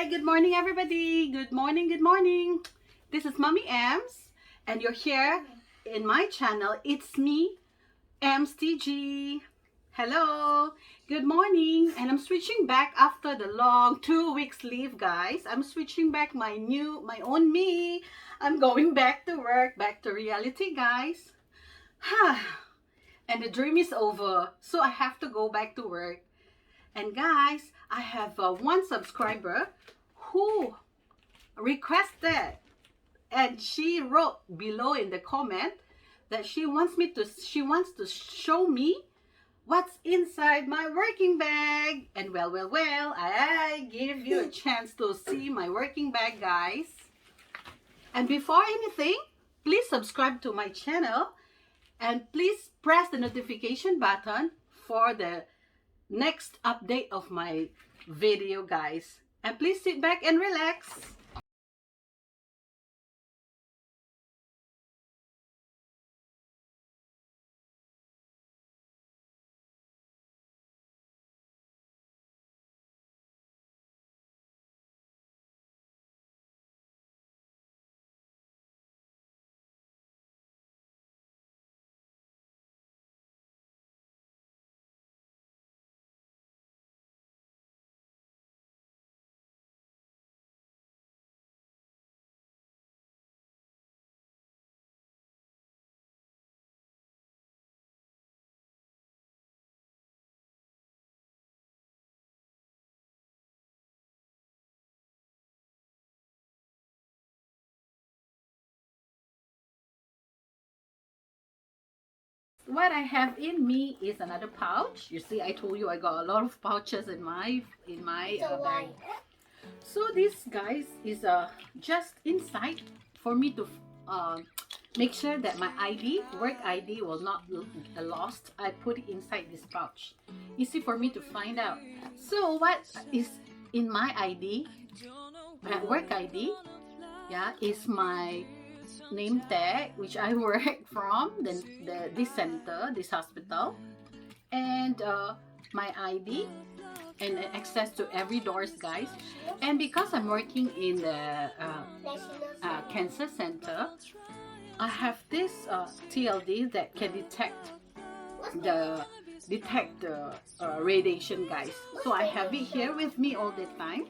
Hi, good morning everybody. Good morning, good morning. This is Mommy Ems and you're here in my channel. It's me, Ems TG. Hello, good morning. And I'm switching back after the long 2 weeks leave, guys. I'm switching back my own me. I'm going back to work, back to reality, guys. And the dream is over, so I have to go back to work. And guys, I have one subscriber who requested, and she wrote below in the comment that she wants to show me what's inside my working bag. And well, I give you a chance to see my working bag, guys. And before anything, please subscribe to my channel and please press the notification button for the next update of my video, guys. And please sit back and relax. What I have in me is another pouch. You see, I told you I got a lot of pouches in my bag. So this, guys, is just inside for me to make sure that my ID, work ID, will not look lost. I put it inside this pouch. Easy for me to find out. So what is in my ID, work ID, yeah, is my name tag, which I work from this center, this hospital, and my ID and access to every doors, guys. And because I'm working in the cancer center, I have this TLD that can detect the radiation, guys. So I have it here with me all the time.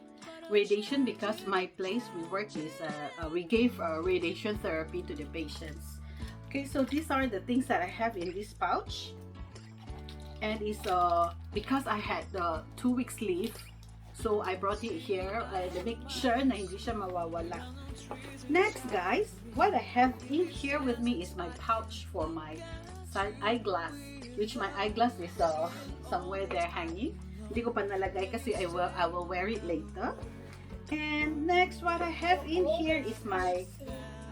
Radiation, because my place we work is we gave radiation therapy to the patients. Okay, so these are the things that I have in this pouch, and it's because I had 2 weeks leave, so I brought it here to make sure na hindi siya mawawala. Next, guys, what I have in here with me is my pouch for my eyeglass, which my eyeglass is somewhere there hanging. Hindi ko pa nalagay kasi I will wear it later. And next, what I have in here is my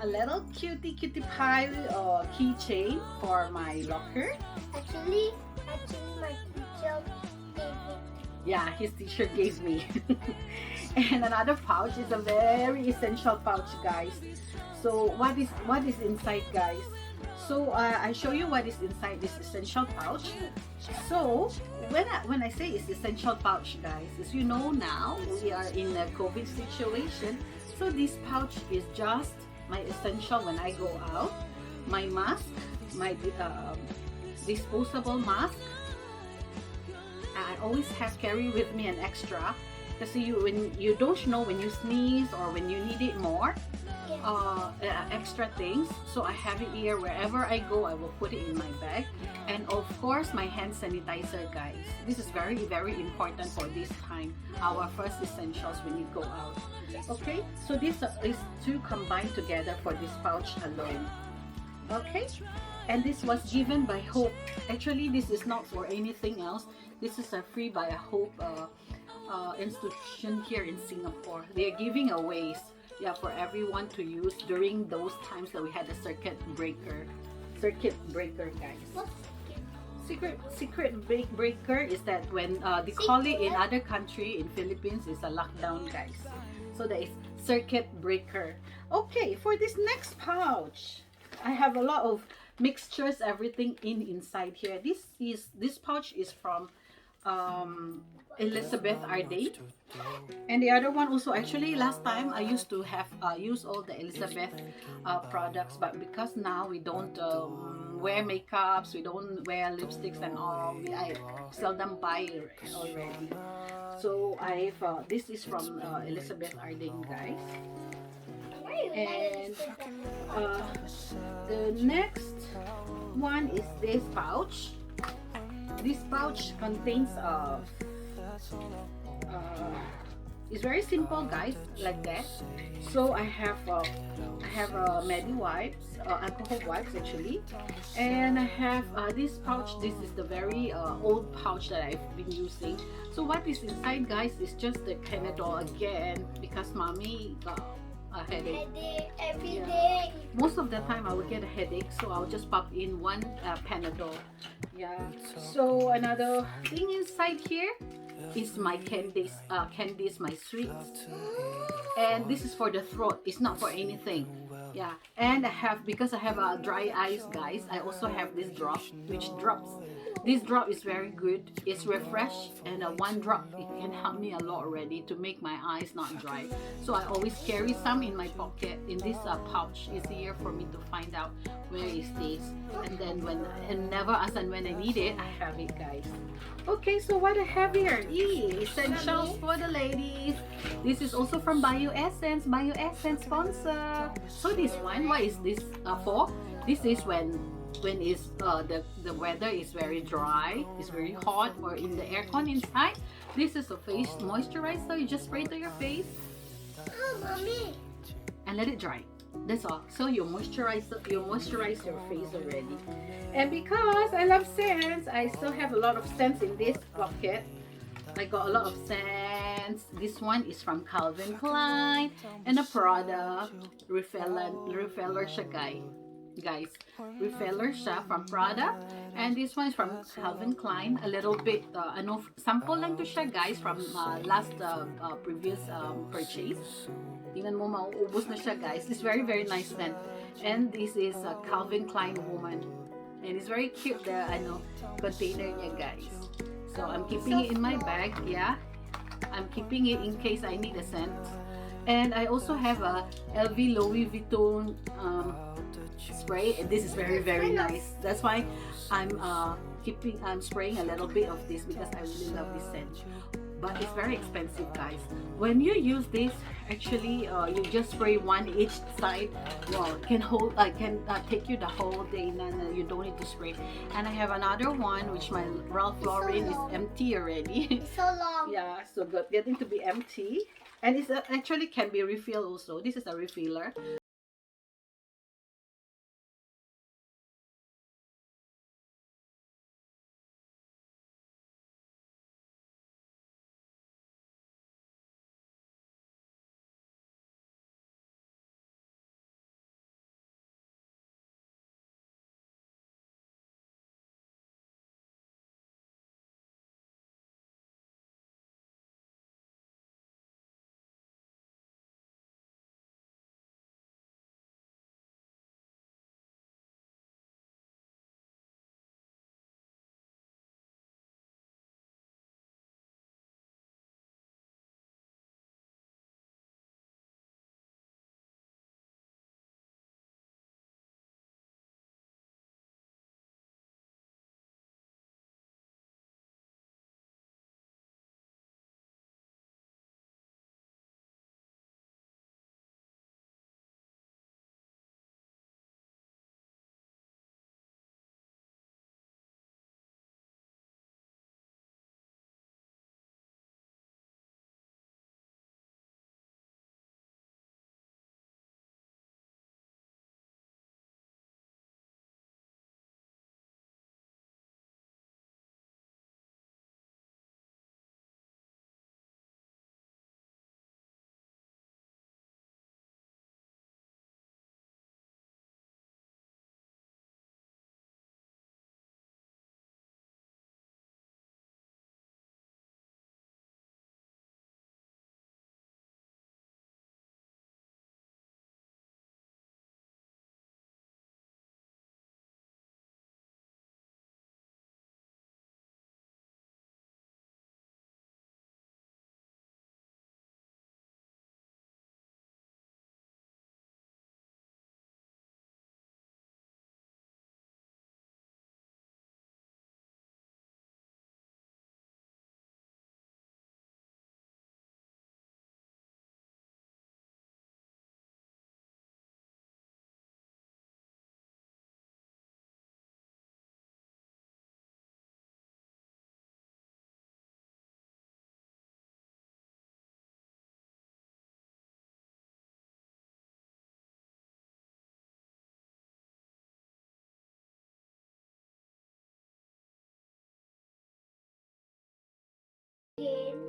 a little cutie pie keychain for my locker. Actually, my teacher gave it. Yeah, his teacher gave me. And another pouch is a very essential pouch, guys. So what is inside, guys? So I show you what is inside this essential pouch. So when I say it's essential pouch, guys, as you know now, we are in a COVID situation. So this pouch is just my essential when I go out. My mask, my disposable mask. I always have carry with me an extra. Because when you don't know when you sneeze or when you need it more. Extra things, so I have it here. Wherever I go, I will put it in my bag. And of course, my hand sanitizer, guys. This is very important for this time, our first essentials when you go out. Okay, so this is two combined together for this pouch alone. Okay, and this was given by Hope. Actually, this is not for anything else. This is a free by a Hope institution here in Singapore. They are giving away, yeah, for everyone to use during those times that we had a circuit breaker, guys. Secret breaker is that when they call it in other country, in Philippines, is a lockdown, guys. So that is circuit breaker. Okay, for this next pouch, I have a lot of mixtures, everything inside here. This pouch is from um, Elizabeth Arden. And the other one also, actually last time I used to have use all the Elizabeth products, but because now we don't wear makeups, we don't wear lipsticks and all, I seldom buy already. So I've this is from Elizabeth Arden, guys. And uh, the next one is this pouch. This pouch contains uh, it's very simple, guys, like that. So I have medi wipes, alcohol wipes actually, and I have this pouch. This is the very old pouch that I've been using. So what is inside, guys, is just the Panadol again, because mommy got a headache. Headache every Yeah. day. Most of the time I will get a headache, so I'll just pop in one Panadol. Yeah. So another thing inside here is my candies, my sweets, and this is for the throat. It's not for anything. Yeah. And I have, because I have dry eyes, guys, I also have this drop, which drops. This drop is very good. It's refresh, and one drop, it can help me a lot already to make my eyes not dry. So I always carry some in my pocket in this pouch. It's easier for me to find out where it stays, and then and never as and when I need it, I have it, guys. Okay, so what I have here, essentials for the ladies. This is also from Bio Essence sponsor. So this one, what is this for? This is when is the weather is very dry, it's very hot, or in the aircon inside. This is a face moisturizer. You just spray to your face Oh, mommy. and let it dry. That's all. So you moisturize your face already. And because I love scents, I still have a lot of scents in this pocket. I got a lot of scents. This one is from Calvin Klein, and a product refeller siya, guys. Refeller siya from Prada, and this one is from Calvin Klein. A little bit ano, sample lang to siya, guys, from last previous purchase. Tingnan mo, mauubos na siya, guys. It's very very nice scent. And this is a Calvin Klein woman, and it's very cute, the ano container niya, guys. So I'm keeping it in my bag. Yeah, I'm keeping it in case I need a scent. And I also have a LV Louis Vuitton spray. And this is very very nice. That's why I'm spraying a little bit of this, because I really love this scent. But it's very expensive, guys. When you use this, actually, you just spray one each side. Wow, can take you the whole day. You don't need to spray. And I have another one, which my Ralph Lauren is empty already. It's so long. Yeah, so good. Getting to be empty, and it's actually can be refilled also. This is a refiller.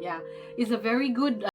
Yeah, it's a very good. Of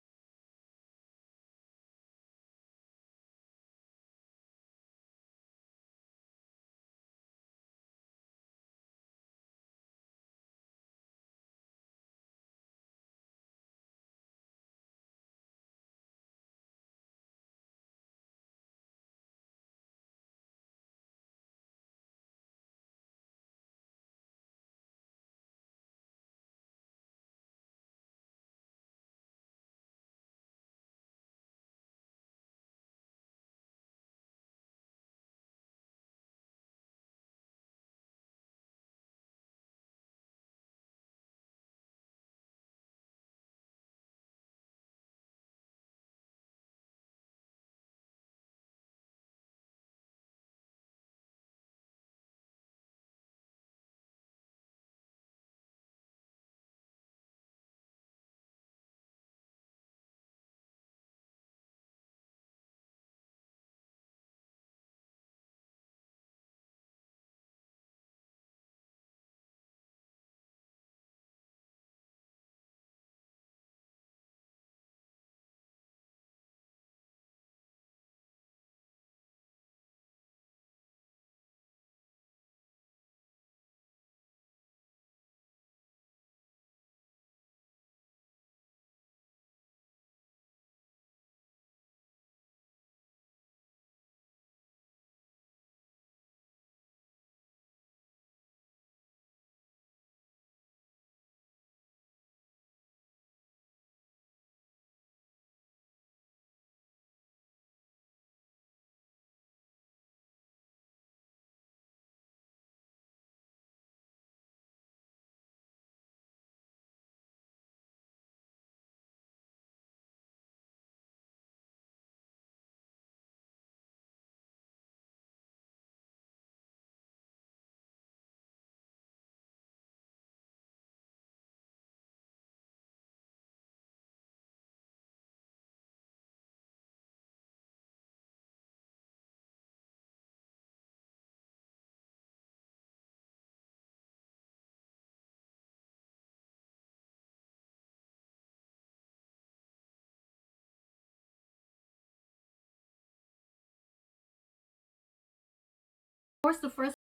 course, the first